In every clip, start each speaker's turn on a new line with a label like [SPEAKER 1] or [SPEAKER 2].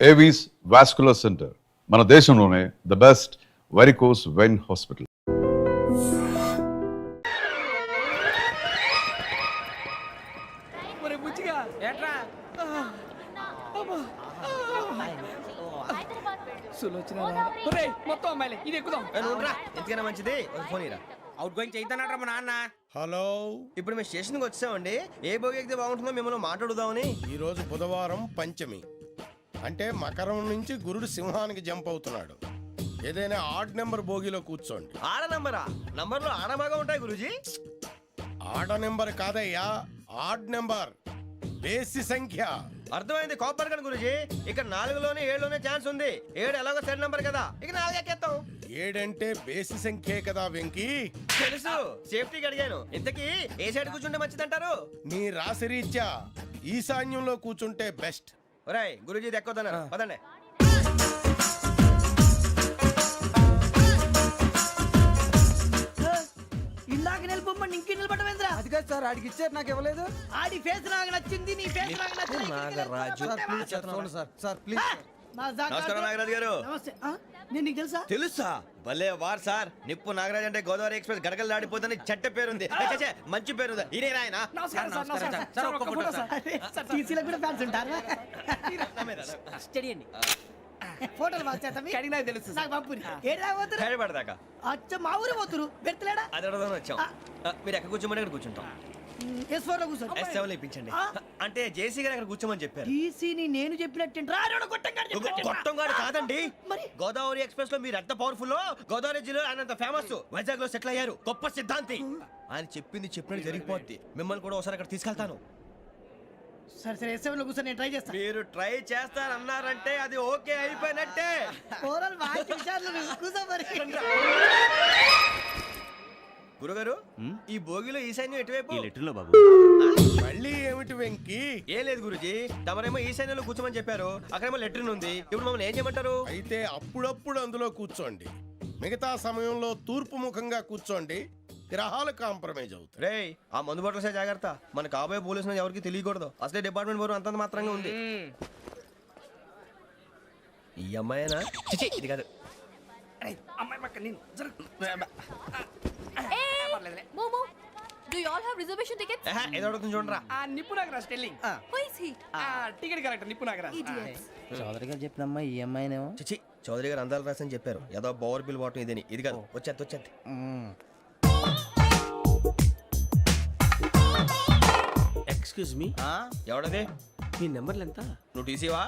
[SPEAKER 1] Avis vascular centre మన దేశంలోనే the best varicose vein hospital.
[SPEAKER 2] మొత్తం అమ్మాయిలే ఇది ఎక్కుదాం.
[SPEAKER 3] ఎందుకైనా మంచిది ఫోన్ ఇరా.
[SPEAKER 2] అవుట్ గోయింగ్ చేద్దానట మా నాన్న.
[SPEAKER 4] హలో,
[SPEAKER 3] ఇప్పుడు మేము స్టేషన్కి వచ్చామండి. ఏ బోగి ఎక్కితే బాగుంటుందో మిమ్మల్ని మాట్లాడుదామని.
[SPEAKER 4] ఈరోజు బుధవారం పంచమి, అంటే మకరం నుంచి గురుడు సింహానికి జంప్ అవుతున్నాడు. ఏదైనా ఆడ్ నెంబర్ బోగిలో కూర్చోండి.
[SPEAKER 3] ఆడ నంబరా? నంబర్లో ఆడ బాగా ఉంటాయి గురూజీ.
[SPEAKER 4] ఆడ నెంబర్ కాదయ్యా, ఆడ్ నెంబర్, బేసి సంఖ్య.
[SPEAKER 3] అర్థమైంది కాపర్ కానీ గురూజీ. ఇక్కడ 4లోనే 7లోనే ఛాన్స్ ఉంది. 7 ఎలాగో సెడ్ నంబర్ కదా, ఇక 4 ఎక్కేస్తాం.
[SPEAKER 4] 7 అంటే బేసి సంఖ్యే కదా వెంకీ.
[SPEAKER 3] తెలుసు, సేఫ్టీకి అడిగాను. ఇంతకీ ఏ సైడ్ కూర్చుంటే మంచిదంటారు?
[SPEAKER 4] నీ రాశి రీత్యా ఈశాన్యంలో కూర్చుంటే బెస్ట్.
[SPEAKER 3] ఒరేయ్ గురూజీ దెక్కొద్దన్నారు పదండి.
[SPEAKER 5] ఇందాక నిలబొమ్మని ఇంకే నిలబడమేంద్రా?
[SPEAKER 2] అది కాదు సార్, ఆడికి ఇచ్చారు నాకు ఇవ్వలేదు.
[SPEAKER 5] ఆడి ఫేస్ నాకు నచ్చింది, నీ ఫేస్ నాకు నచ్చింది.
[SPEAKER 3] నాగరాజు.
[SPEAKER 2] Sir please.
[SPEAKER 3] నమస్కారం నాగరాజు గారు.
[SPEAKER 5] నమస్తే. నేను నీకు తెలుసా?
[SPEAKER 3] తెలుసా? భలే వార్ సార్. నిప్పు నాగరాజ్ అంటే గోదావరి ఎక్స్ప్రెస్ గడగలు దాడిపోతుంది చెట్ట పేరుంది. మంచి పేరుంది. ఇదే ఆయన.
[SPEAKER 5] నమస్కారం సార్. ఒక్క ఫోటో సార్. టీసీలో కూడా ఫ్యాన్స్ ఉంటారా? స్టడీ అండి. ఫోటోలు బాగా చేస్తాం.
[SPEAKER 2] కడిగినా తెలుసు
[SPEAKER 5] నాకు పంపుని. ఏడా పోతురు?
[SPEAKER 3] హైదరాబాద్
[SPEAKER 5] అచ్చ మా ఊరు పోతురు. పెడతలేడా?
[SPEAKER 3] అది అడగదామని వచ్చాం. మీరు ఎక్కడ కూర్చోమని అక్కడ కూర్చుంటాం.
[SPEAKER 5] S4 లో కూర్చో.
[SPEAKER 3] S7 ఇప్పించండి. అంటే జేసీ గారు అక్కడ కూర్చోమని చెప్పారు.
[SPEAKER 5] టీసీని నేను చెప్పినట్టు
[SPEAKER 3] గొట్టంగాడు కాదండి.
[SPEAKER 5] మరి
[SPEAKER 3] గోదావరి ఎక్స్ప్రెస్ లో మీరు ఎంత పవర్ఫుల్, గోదావరి జిల్లా ఆయన ఫేమస్. వైజాగ్ లో సెటిల్ అయ్యారు. గొప్ప సిద్ధాంతి. ఆయన చెప్పింది చెప్పినట్టు జరిగిపోద్ది. మిమ్మల్ని కూడా ఒకసారి అక్కడ తీసుకెళ్తాను.
[SPEAKER 5] సరే S7 లో కూర్చో, నేను ట్రై చేస్తాను.
[SPEAKER 3] మీరు ట్రై చేస్తారన్నారంటే అది ఓకే అయిపోయినట్టే.
[SPEAKER 5] ఓవరాల్ బాగా చూశారు. కూర్చో మరి.
[SPEAKER 3] గురుగారు, ఈ భోగిలో ఈశాన్యం ఎటువైపు?
[SPEAKER 4] మళ్ళీ ఏమిటి వెంకీ?
[SPEAKER 3] ఏం లేదు గురుజీ, తమరేమో ఈశాన్యంలో కూర్చోమని చెప్పారు. అక్కడేమో లెట్రిన్ ఉంది. ఇప్పుడు మమ్మల్ని ఏం చేయమంటారు?
[SPEAKER 4] అయితే అప్పుడప్పుడు అందులో కూర్చోండి. మిగతా సమయంలో తూర్పు ముఖంగా కూర్చోండి. గ్రహాలు కాంప్రమైజ్ అవుతాయి.
[SPEAKER 3] రే, ఆ మందు బట్టలసే జాగ్రత్త. మన కాబోయే పోలీసులు ఎవరికి తెలియకూడదు. అసలే డిపార్ట్మెంట్ బోరు అంతంత మాత్రంగా ఉంది. ఈ అమ్మాయినా? చిచి, ఇది కాదు.
[SPEAKER 2] అమ్మాయి పక్క నేను
[SPEAKER 6] Momo, do you all have reservation tickets?
[SPEAKER 3] ఏదో అడుగుతుంది చూడరా.
[SPEAKER 2] ఆ నిప్పు Nagaraj telling.
[SPEAKER 6] Who is he?
[SPEAKER 2] Ticket correct నిప్పు నాగరాజ్.
[SPEAKER 6] Idiots.
[SPEAKER 5] చౌదరి గారు చెప్పినమ్మా ఈ అమ్మాయినేమో.
[SPEAKER 3] చిచి, చౌదరి గారు అందాలు రాసని చెప్పారు. ఏదో బోర్ బిల్ వాటం ఇదని. ఇది కాదు, వచ్చేది.
[SPEAKER 7] Excuse me,
[SPEAKER 3] ఎవడది?
[SPEAKER 7] మీ నెంబర్లు ఎంత?
[SPEAKER 3] నువ్వు టీసీవా?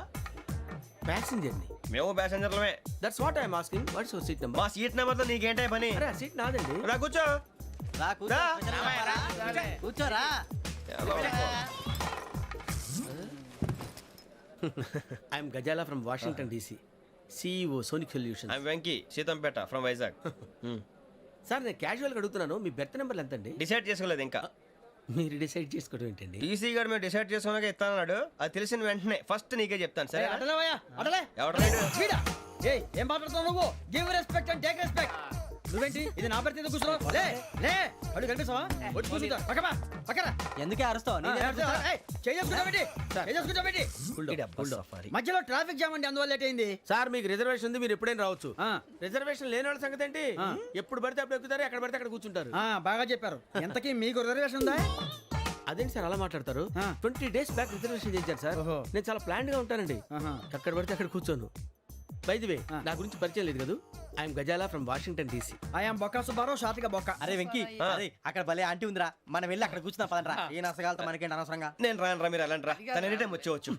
[SPEAKER 7] ప్యాసింజర్ ని.
[SPEAKER 3] మేము ప్యాసెంజర్లమే.
[SPEAKER 7] That's what I'm asking. What's your seat number?
[SPEAKER 3] మా సీట్ నెంబర్తో నీకేంటే పని?
[SPEAKER 7] అరే ఆ సీట్ నాదండి.
[SPEAKER 3] రా కూర్చో. రా.
[SPEAKER 5] కూర్చోరా.
[SPEAKER 7] I'm Gazala from Washington DC, CEO Sonic Solutions.
[SPEAKER 3] I'm Venky, Seethampeta from Vizag.
[SPEAKER 7] Sir నేను క్యాజువల్గా అడుగుతున్నాను, మీ బెర్త్ నెంబర్లు ఎంత అండి?
[SPEAKER 3] డిసైడ్ చేసుకోలేదు ఇంకా.
[SPEAKER 7] మీరు డిసైడ్ చేసుకోవడం ఏంటండి?
[SPEAKER 3] టీసీ గారు మేము డిసైడ్ చేసుకున్నాక ఇస్తానన్నాడు. అది తెలిసిన వెంటనే ఫస్ట్ నీకే చెప్తాను. సరే ఎవడ
[SPEAKER 5] ఏం మాట్లాడుతున్నావు నువ్వు? Give respect and take respect. నువ్వేంటి ఇది నా పరిస్థితి కూర్చున్నావు? లే అడుగు కనిపిస్తావా? వచ్చి కూర్చుంటా. పక్కన ఎందుకే అరుస్తావు? మధ్యలో ట్రాఫిక్ జామ్ అండి, అందువల్ల లేట్ అయింది.
[SPEAKER 7] సార్ మీకు రిజర్వేషన్ ఉంది, మీరు ఎప్పుడైనా రావచ్చు. రిజర్వేషన్ లేని వాళ్ళ సంగతి ఏంటి? ఎప్పుడు పడితే అప్పుడు ఎక్కుతారు, ఎక్కడ పడితే అక్కడ కూర్చుంటారు.
[SPEAKER 5] బాగా చెప్పారు. ఎంతకీ మీకు రిజర్వేషన్ ఉందా?
[SPEAKER 7] అదేంటి సార్ అలా మాట్లాడతారు? 20 days బ్యాక్ రిజర్వేషన్ చేశారు సార్. నేను చాలా ప్లాన్డ్ గా ఉంటానండి. అక్కడ పడితే అక్కడ కూర్చోను. బై ది వే, నా గురించి పరిచయం లేదు కదా. I'm Gazala from Washington DC.
[SPEAKER 5] I'm Bokka Subbarao, షాతిగా బొక్క. అరే వెంకీ, అక్కడ భలే ఆంటీ ఉందిరా, మనం వెళ్ళి అక్కడ కూర్చున్నా పదరా. ఏ నసగాలతో మనకేంటి అనవసరంగా.
[SPEAKER 3] నేను రాను రా, మీరు వెళ్ళండి రా. తన ఎనీ టైం వచ్చేవచ్చు.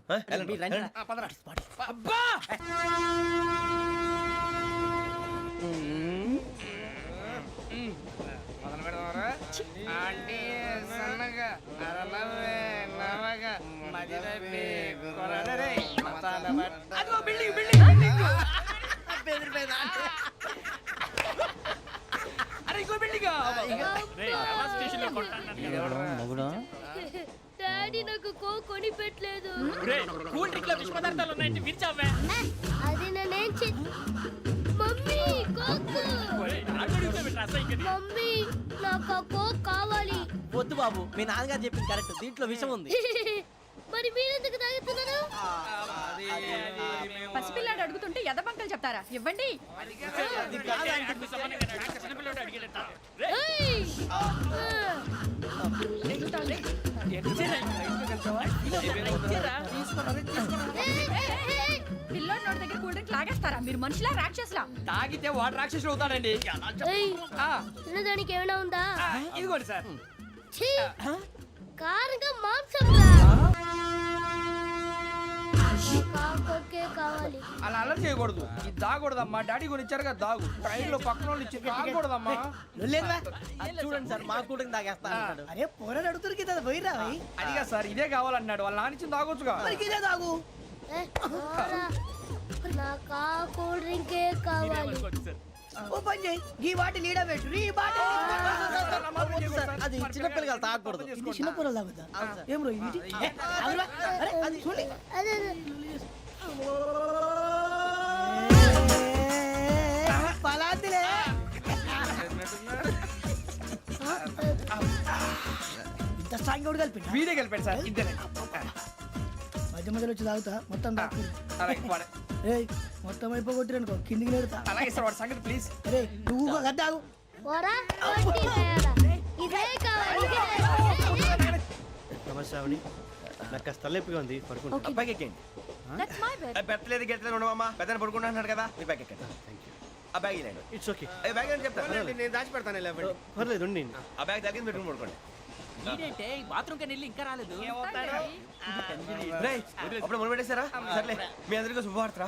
[SPEAKER 6] డాడీ నాకు కోక్ కొని పెట్టలేదు.
[SPEAKER 2] కూల్ డ్రింక్ లో విష పదార్థాలు ఉన్నాయంటే విరిచావే.
[SPEAKER 6] అది నేనేం మమ్మీ కోక్. మమ్మీ నాకు కోక్ కావాలి.
[SPEAKER 5] వద్దు బాబు, మీ నాన్నగారు చెప్పింది కరెక్ట్. దీంట్లో విషయం ఉంది.
[SPEAKER 6] మరి మీరెందుకు తాగుతున్నారు? పసిపిల్లాడు అడుగుతుంటే ఎదబంకలు చెప్తారా? ఇవ్వండి. ఏయ్! పిల్లోడి నోటి దగ్గర కూల్ డ్రింక్ లాగేస్తారా? మీరు మనుషులా రాక్షసులా?
[SPEAKER 2] తాగితే వాడు రాక్షసుడు అవుతాడండి. ఆ,
[SPEAKER 8] తినడానికి ఏమైనా ఉందా?
[SPEAKER 2] ఇదిగోండి సార్.
[SPEAKER 8] ఛీ! కారంగా మాంసం రా. కాకొక్కే కావాలి.
[SPEAKER 2] అలా అలర్ చేయకూడదు. ఇది దాగకూడదమ్మా. డాడీ కొని ఇచ్చారు కదా దాగు. ట్రైన్ లో పక్కన వాళ్ళు ఇచ్చి తాగకూడదమ్మా.
[SPEAKER 3] చూడండి సార్ మా కూడా తాగేస్తా అంటాడు.
[SPEAKER 5] అరే పోరాడు అడుగుతారు కదా పోయిరా
[SPEAKER 2] అదిగా సార్ ఇదే కావాలన్నాడు. వాళ్ళ నానిచ్చింది తాగొచ్చుగా.
[SPEAKER 5] ఇదే తాగు.
[SPEAKER 8] ఏ, పోరా. నాకు ఆ కూల్ డ్రింకే కావాలి.
[SPEAKER 5] ఓ పని చేయి ఈ బాటి లీడ పెట్టు ఈ బాటి
[SPEAKER 3] అది చిన్నపిల్లలు తాగకూడదు.
[SPEAKER 5] ఇది చిన్న పొరలు తాగుతా ఏం రో ఇది ఏ, ఆగురా. అరే అది చూడండి
[SPEAKER 8] అదే
[SPEAKER 5] పలాతిలే ఇంత స్ట్రాంగ్ కూడా కలిపి
[SPEAKER 2] వీడే గెలిపాడు సార్. ఇద్దరే.
[SPEAKER 5] మధ్య మధ్యలో వచ్చి తాగుతా మొత్తం తాగు
[SPEAKER 2] అలాగే వాడు-
[SPEAKER 5] రేయ్ మొత్తం అయిపోగొట్టిరనుకో కిందికి నేడుతా
[SPEAKER 2] అలాగే సార్ వాడు సంగతి ప్లీజ్.
[SPEAKER 5] అరే నువ్వు గద్దాగు
[SPEAKER 8] పోరా కొట్టి తయారా. ఇదే కావాలి ఇదే.
[SPEAKER 3] నమస్తే ఆవిడ నాకు కాస్త తలెప్పిగా ఉంది పడుకుంటా బ్యాగ్ ఎక్కండి.
[SPEAKER 6] That's my bed.
[SPEAKER 3] పెట్టలేదు గెట్టలేదు ఉండవమ్మా పెద్దని పడుకుంటున్నాడు కదా మీ బ్యాగ్ ఎక్కండి. ఆ బ్యాగ్ ఇలాండి ఇట్స్ ఓకే బ్యాగ్ అని చెప్తాను నేను దాచి పెడతాను పర్లేదు ఉండి ఆ బ్యాగ్ తగ్గింది పెట్టుకుని పడుకోండి.
[SPEAKER 2] ఏంటంటే బాత్రూమ్ కి వెళ్ళి ఇంకా రాలేదు.
[SPEAKER 3] రేయ్, అప్పుడు మొదలు పెట్టేశారా సర్లే మీ అందరికీ శుభవార్తరా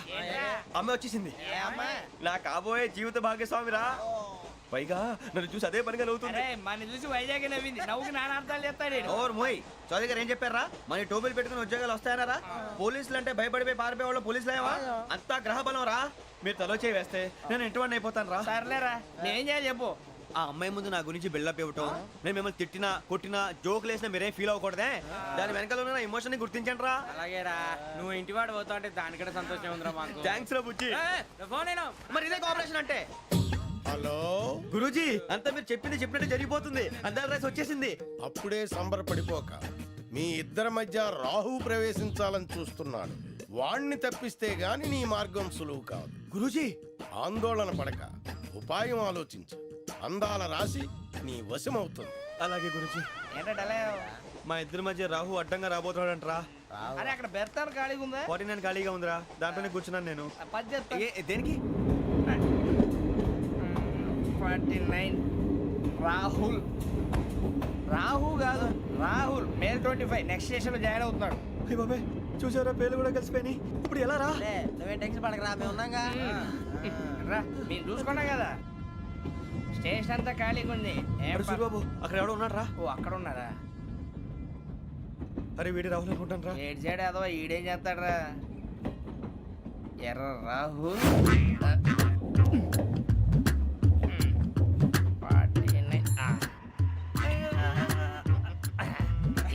[SPEAKER 3] అమ్మ వచ్చేసింది నా కాబోయే జీవిత భాగ్యస్వామిరా పైగా నన్ను చూసి అదే పనిగా నవ్వుతుంది.
[SPEAKER 2] మన చూసి వైజాగ్ నవ్వింది. నవ్వుకి నాన్న అర్థాలు చెప్తాడు.
[SPEAKER 3] ఓర్ మోయ్ చౌదరి గారు ఏం చెప్పారా మన టోబీలు పెట్టుకుని ఉద్యోగాలు వస్తాయనరా? పోలీసులు అంటే భయపడిపోయి పారిపోయే వాళ్ళు పోలీసులేవా? అంతా గ్రహ బలం రా. మీరు తలో చేయి వేస్తే నేను ఇంటివాడిని అయిపోతాను రా.
[SPEAKER 2] సర్లేరా నేం చేయాలి చెప్పు.
[SPEAKER 3] ఆ అమ్మాయి ముందు నా గురించి బిల్డప్ ఇవ్వటం నేను మిమ్మల్ని తిట్టినా కొట్టినా జోకులు వేసినా మీరేం ఫీల్ అవ్వకూడదే. దాని వెనకాల ఉన్న ఎమోషన్ ని గుర్తించండి రా.
[SPEAKER 2] అలాగేరా నువ్వు ఇంటివాడు పోతా అంటే దానికంటే సంతోషం ఉందిరా మాకు.
[SPEAKER 3] థ్యాంక్స్ రా బుజ్జి.
[SPEAKER 2] ఫోన్ అయినా
[SPEAKER 3] మరి ఇదే కోఆపరేషన్ అంటే.
[SPEAKER 4] హలో
[SPEAKER 3] గురూజీ అంతా మీరు చెప్పింది చెప్పినట్టు జరిగిపోతుంది. అందరి రైస్ వచ్చేసింది.
[SPEAKER 4] అప్పుడే సంబరపడిపోక మీ ఇద్దరి మధ్య రాహు ప్రవేశించాలని చూస్తున్నాడు. వాణ్ణి తప్పిస్తే గాని నీ మార్గం సులువు కాదు.
[SPEAKER 3] గురూజీ
[SPEAKER 4] ఆందోళన పడక ఉపాయం ఆలోచించు. అందాల రాశి నీ వశమవుతుంది.
[SPEAKER 3] అలాగే గురూజీ.
[SPEAKER 2] ఏంటంటే
[SPEAKER 3] మా ఇద్దరి మధ్య రాహు అడ్డంగా రాబోతున్నాడంటరా.
[SPEAKER 2] అరే అక్కడ బెర్తాను ఖాళీగా ఉందా?
[SPEAKER 3] 49 ఖాళీగా ఉందిరా దాంట్లోనే కూర్చున్నాను నేను.
[SPEAKER 2] పది చెప్తా.
[SPEAKER 3] దేనికి?
[SPEAKER 2] 49 రాహుల్. రాహు కాదు రాహుల్. మే 25 నెక్స్ట్ స్టేషన్ లో జాయిన్ అవుతున్నాడు.
[SPEAKER 3] అయ్య బాబాయ్ చూసారా పేర్లు కూడా కలిసిపోయినాయి. ఇప్పుడు ఎలా రా?
[SPEAKER 5] నువ్వేం టెన్షన్ పడకరా మేము ఉన్నాగా
[SPEAKER 2] రా మీరు చూసుకున్నా కదా స్టేషన్ అంతా ఖాళీగా ఉంది. ఏం
[SPEAKER 3] అరే సూరిబాబు అక్కడ ఎవడో ఉన్నాడు రా.
[SPEAKER 2] ఓ అక్కడ ఉన్నారా?
[SPEAKER 3] అరే వీడి రాహుల్ అనుకుంటాను రా.
[SPEAKER 2] ఏడు సైడ్ అదో ఈడేం చేస్తాడరా? ఎర్ర రాహు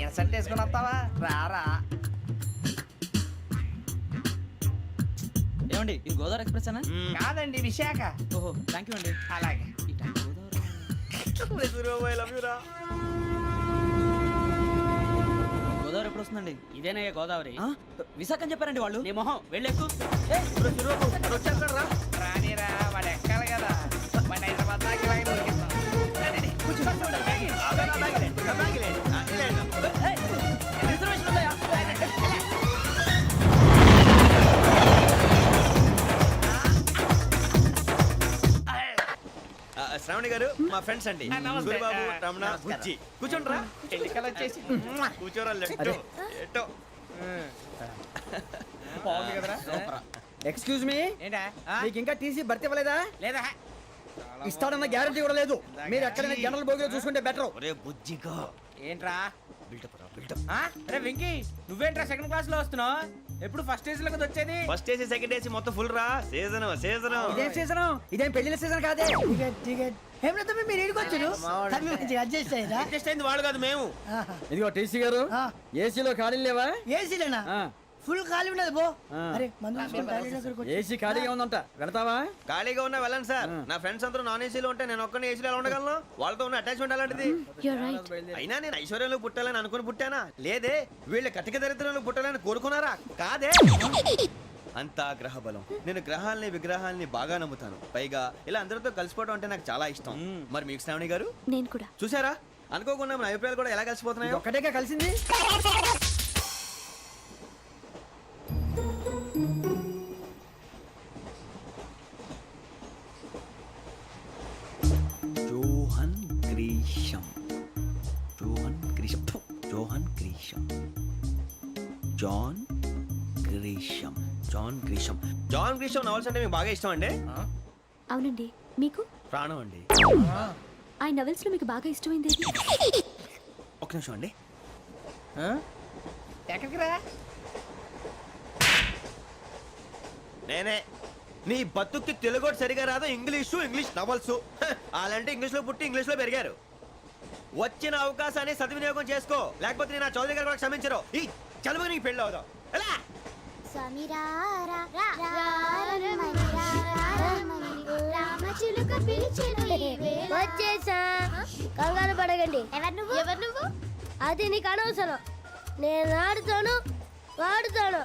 [SPEAKER 2] ఇన్సల్ట్ వేసుకుని వస్తావా? రారా.
[SPEAKER 5] ఏమండి ఇది గోదావరి ఎక్స్ప్రెస్ అనా?
[SPEAKER 2] కాదండి విశాఖ.
[SPEAKER 5] ఓహో థ్యాంక్ యూ అండి.
[SPEAKER 2] అలాగే
[SPEAKER 3] సూరిబాబు ఐ లవ్ యు రా.
[SPEAKER 5] గోదావరి ఎప్పుడు వస్తుందండి?
[SPEAKER 2] ఇదేనయ్య గోదావరి.
[SPEAKER 5] విశాఖ అని చెప్పారండి వాళ్ళు.
[SPEAKER 2] నీ మొహం వెళ్ళెక్కు.
[SPEAKER 3] సూరిబాబు అక్కడ వచ్చేస్తాడు రా.
[SPEAKER 2] రానిరా వాడు ఎక్కాలి కదా. మన హైదరాబాద్ దాకా ఇలాగే దొరికిస్తాం.
[SPEAKER 3] శ్రావణి గారు మా ఫ్రెండ్స్ అండి.
[SPEAKER 2] నమస్తే.
[SPEAKER 3] సూరిబాబు రమణ బుజ్జి కూర్చోండి రా.
[SPEAKER 2] ఎన్నికలు వచ్చేసి
[SPEAKER 3] కూర్చోరా లెట్టో ఎట్టో.
[SPEAKER 2] బాగుంది కదరా?
[SPEAKER 5] ఎక్స్క్యూజ్ మీ
[SPEAKER 2] ఏంటా?
[SPEAKER 5] మీకు ఇంకా టీసీ భర్తీ ఇవ్వలేదా?
[SPEAKER 2] లేదా
[SPEAKER 5] ఇస్తాడన్న గ్యారంటీ కూడా లేదు. మీరు ఎక్కడైనా జనరల్ బోగిలో చూసుకుంటే బెటర్.
[SPEAKER 3] ఒరే బుజ్జిగా
[SPEAKER 2] ఏంట్రా?
[SPEAKER 3] బిల్డప్ రా బిల్డప్.
[SPEAKER 2] అరే వెంకీ నువ్వేంట్రా సెకండ్ క్లాస్ లో వస్తున్నావు? ఎప్పుడు ఫస్ట్ ఏజ్ లో వచ్చేది?
[SPEAKER 3] ఫస్ట్ ఏసీ సెకండ్ ఏసీ మొత్తం ఫుల్ రా. Season season.
[SPEAKER 5] ఇదేం సీజన్? ఇదేం పెళ్లిన సీజన్ కాదే. టికెట్ టికెట్ ఏమిటో మీరు ఏడుకొచ్చారు అడ్జస్ట్ అయ్యారా?
[SPEAKER 3] అడ్జస్ట్ అయింది వాళ్ళు కాదు మేము.
[SPEAKER 5] ఇదిగో టీసీ గారు ఏసీలో ఖాళీ లేవా? ఏసీలేనా?
[SPEAKER 2] ఫుల్ ఖాళీ ఉన్నది పో అరే మందు తీసుకొని toilet దగ్గరకు వచ్చి-
[SPEAKER 5] ఏసీ ఖాళీగా ఉందంట వెళతావా
[SPEAKER 3] ఖాళీగా ఉన్నా వెళ్ళండి సార్ నా ఫ్రెండ్స్ అందరూ నాన్ ఏసీలో ఉంటే నేను ఒక్కనే ఏసీలో ఎలా ఉండగలను వాళ్ళతో ఉన్న అటాచ్మెంట్ అలాంటిది
[SPEAKER 6] You're right.
[SPEAKER 3] అయినా నేను ఐశ్వర్యంలో పుట్టాలని అనుకుని పుట్టానా లేదే వీళ్ళ కటిక దరిద్రంలో పుట్టాలని కోరుకున్నారా కాదే అంతా గ్రహ బలం నేను గ్రహాలని విగ్రహాలని బాగా నమ్ముతాను పైగా ఇలా అందరితో కలిసిపోవడం అంటే నాకు చాలా ఇష్టం మరి మీకు శ్రావణి గారు
[SPEAKER 6] నేను కూడా.
[SPEAKER 3] చూసారా అనుకోకుండా మన అభిప్రాయాలు కూడా ఎలా కలిసిపోతున్నాయో
[SPEAKER 5] ఒక్కటేగా కలిసింది
[SPEAKER 3] జోహన్ గ్రీషం జోహన్ గ్రీషం ఫు, John Grisham John Grisham John Grisham John గ్రీషం నవల్స్ అంటే మీకు బాగా ఇష్టం అండి
[SPEAKER 6] అవునండి. మీకు
[SPEAKER 3] ప్రాణం అండి
[SPEAKER 6] ఆ నవెల్స్ లో మీకు బాగా ఇష్టమైంది ఏది?
[SPEAKER 3] ఒక్క నిమిషం అండి
[SPEAKER 2] ఎక్కడికి రా
[SPEAKER 3] నేనే నీ బతుక్కి తెలుగు సరిగా రాదు ఇంగ్లీష్ నవల్స్ అలాంటి ఇంగ్లీష్ లో పుట్టి ఇంగ్లీష్ లో పెరిగారు వచ్చిన అవకాశాన్ని సద్వినియోగం చేసుకో లేకపోతే నేను నా చౌదరి గారు కూడా క్షమించరు ఈ చదువు నీకు పెళ్ళి అవుదాం ఎలా
[SPEAKER 8] వచ్చేసా కంగారు పడగండి ఎవరు నువ్వు అది నీకు అనవసరం నేను ఆడుతాను వాడుతాను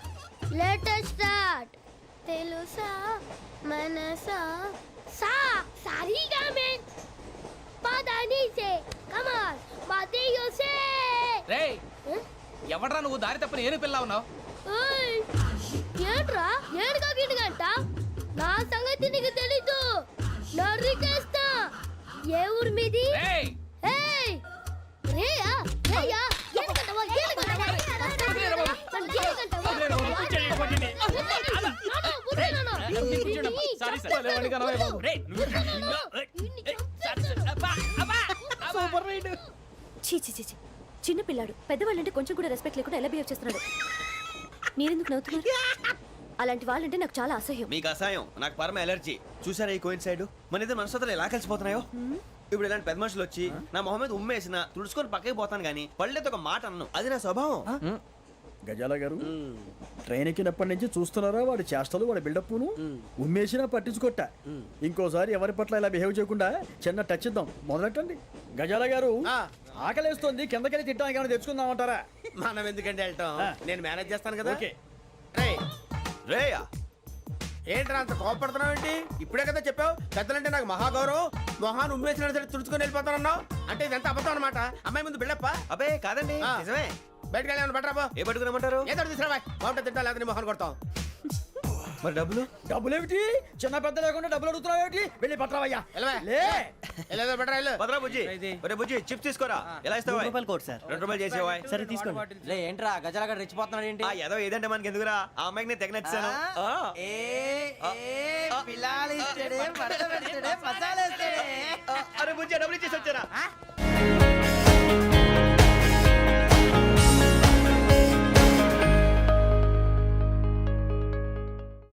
[SPEAKER 8] లేటెస్ట్ స్టార్ట్ తెలుసా మనసా సా సారీగా మే పదని సే కమాన్ మాదేయో సే
[SPEAKER 2] రేయ్ ఎవడ్రా నువ్వు దారి తప్పని ఏను పిల్ల ఉన్నావు
[SPEAKER 8] ఓయ్ ఏంట్రా ఏడుగా గిడుగంట నా సంగతి నీకు తెలీదు నరికేస్తా ఏ ఊరు మీది
[SPEAKER 2] రేయ్
[SPEAKER 8] ఏయ్ రేయా రేయా ఏడుగంటవా ఏడుగంటవా
[SPEAKER 2] సారీ సార్ రేయ్ సూపర్ రైడ్
[SPEAKER 6] చీ చీ చీ చీ. చిన్న పిల్లాడు పెద్దవాళ్ళంటే కొంచెం కూడా రెస్పెక్ట్ లేకుండా ఎలా బిహేవ్ చేస్తున్నాడు. మీరెందుకు నవ్వుతున్నారు? అలాంటి వాళ్ళంటే నాకు చాలా అసహ్యం.
[SPEAKER 3] మీకు అసహాయం నాకు పరమ ఎలర్జీ చూసారా ఈ కోయిన్ సైడ్ మన ఇద్దరు మనసుతో ఎలా కలిసిపోతున్నాయో ఇప్పుడు ఇలాంటి పెద్ద మనుషులు వచ్చి నా మొహం మీద ఉమ్మేసిన తుడుచుకొని పక్కకి పోతాను కానీ పళ్ళేతో ఒక మాట అన్ను అది నా స్వభావం
[SPEAKER 5] గజాల గారు ట్రైన్ ఎక్కినప్పటి నుంచి చూస్తున్నారా వాడి చేష్టలు వాడి బిల్డప్ను ఉమ్మేసినా పట్టించుకోట ఇంకోసారి ఎవరి పట్ల ఇలా బిహేవ్ చేయకుండా చిన్న టచ్ ఇద్దాం మొదలెట్టండి గజాల గారు ఆకలేస్తోంది కిందకెళ్ళి తిట్టడానికి ఏమైనా తెచ్చుకుందామంటారా
[SPEAKER 7] మనం ఎందుకంటే వెళ్తాం నేను మేనేజ్ చేస్తాను కదా
[SPEAKER 5] ఓకే
[SPEAKER 7] రేయ్,
[SPEAKER 3] రేయా
[SPEAKER 7] ఏంట్రా అంత కోపడుతున్నావు ఏంటి ఇప్పుడే కదా చెప్పావు పెద్దలంటే నాకు మహాగౌరవం మొహాన్ని ఉమ్మేసిన సరే తుడుచుకొని వెళ్ళిపోతానన్నావు అంటే ఇదంతా అబద్ధం అనమాట అమ్మాయి ముందు బిల్డప్ప
[SPEAKER 3] అబ్బే కాదండి
[SPEAKER 7] ఆ.
[SPEAKER 3] నిజమే
[SPEAKER 7] బయటకు వెళ్ళాను బట్రాబో
[SPEAKER 3] ఏ పట్టుకురమ్మంటారు
[SPEAKER 7] ఏదో తీసుకురా బాగుంటుంది తింటా లేదా మొహాన్ని కొడతాం
[SPEAKER 3] మరి డబ్బులు
[SPEAKER 5] డబ్బులేమిటి చిన్న పెద్ద లేకుండా డబ్బులు అడుగుతున్నావు ఏమిటి వెళ్ళి పట్టరావయ్యా
[SPEAKER 7] వెళ్ళవా?
[SPEAKER 5] లే
[SPEAKER 7] వెళ్ళేదో బట్రా వెళ్ళు
[SPEAKER 3] భద్రా బుజ్జి ఒరే బుజ్జి చిప్స్ తీసుకోరా ఎలా ఇస్తావా
[SPEAKER 2] కోట్ సార్
[SPEAKER 3] 2 రూపాయలు చేసేవా
[SPEAKER 2] సరే తీసుకోండి
[SPEAKER 5] లే ఏంట్రా గజాల రెచ్చిపోతున్నాడు ఏంటి
[SPEAKER 3] ఆ ఏదో ఏదంటే మనకి ఎందుకురా ఆ అమ్మాయికి నేను తెగ నచ్చాను
[SPEAKER 2] పిల్లాలి ఇస్తాడే మడత పెడతాడే మసాలా ఇస్తాడే
[SPEAKER 3] అరే బుజ్జి డబ్బులు ఇచ్చేసి వచ్చారా